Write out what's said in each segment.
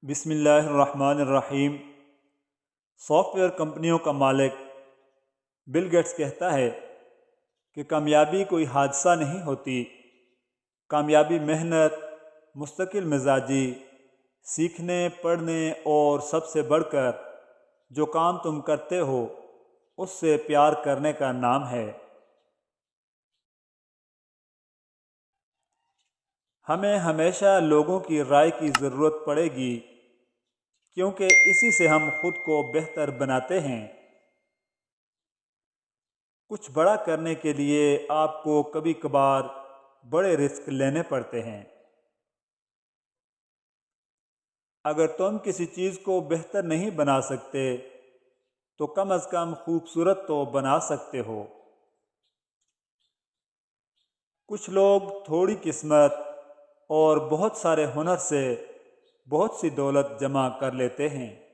بسم اللہ الرحمن الرحیم۔ سافٹ ویئر کمپنیوں کا مالک بل گیٹس کہتا ہے کہ کامیابی کوئی حادثہ نہیں ہوتی، کامیابی محنت، مستقل مزاجی، سیکھنے، پڑھنے اور سب سے بڑھ کر جو کام تم کرتے ہو اس سے پیار کرنے کا نام ہے۔ ہمیں ہمیشہ لوگوں کی رائے کی ضرورت پڑے گی کیونکہ اسی سے ہم خود کو بہتر بناتے ہیں۔ کچھ بڑا کرنے کے لیے آپ کو کبھی کبھار بڑے رسک لینے پڑتے ہیں۔ اگر تم کسی چیز کو بہتر نہیں بنا سکتے تو کم از کم خوبصورت تو بنا سکتے ہو۔ کچھ لوگ تھوڑی قسمت اور بہت سارے ہنر سے بہت سی دولت جمع کر لیتے ہیں۔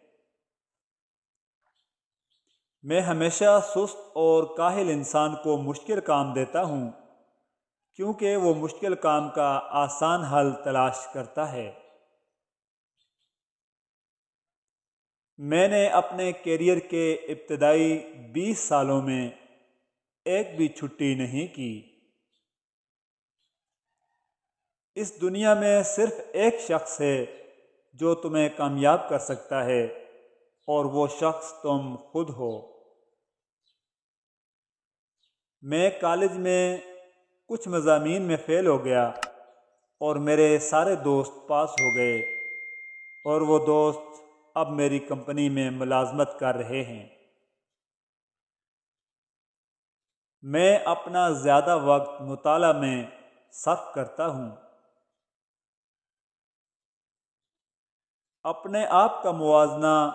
میں ہمیشہ سست اور کاہل انسان کو مشکل کام دیتا ہوں کیونکہ وہ مشکل کام کا آسان حل تلاش کرتا ہے۔ میں نے اپنے کیریئر کے ابتدائی 20 سالوں میں ایک بھی چھٹی نہیں کی۔ اس دنیا میں صرف ایک شخص ہے جو تمہیں کامیاب کر سکتا ہے اور وہ شخص تم خود ہو۔ میں کالج میں کچھ مضامین میں فیل ہو گیا اور میرے سارے دوست پاس ہو گئے اور وہ دوست اب میری کمپنی میں ملازمت کر رہے ہیں۔ میں اپنا زیادہ وقت مطالعہ میں صرف کرتا ہوں۔ اپنے آپ کا موازنہ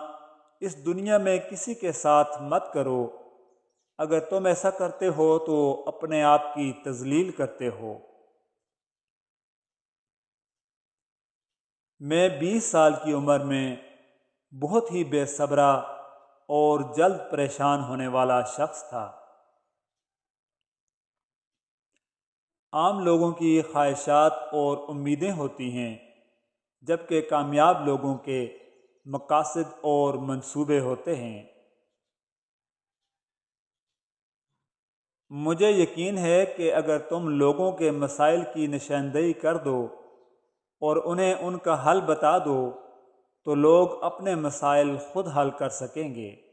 اس دنیا میں کسی کے ساتھ مت کرو۔ اگر تم ایسا کرتے ہو تو اپنے آپ کی تذلیل کرتے ہو۔ میں 20 سال کی عمر میں بہت ہی بے صبرا اور جلد پریشان ہونے والا شخص تھا۔ عام لوگوں کی خواہشات اور امیدیں ہوتی ہیں جبکہ کامیاب لوگوں کے مقاصد اور منصوبے ہوتے ہیں۔ مجھے یقین ہے کہ اگر تم لوگوں کے مسائل کی نشاندہی کر دو اور انہیں ان کا حل بتا دو تو لوگ اپنے مسائل خود حل کر سکیں گے۔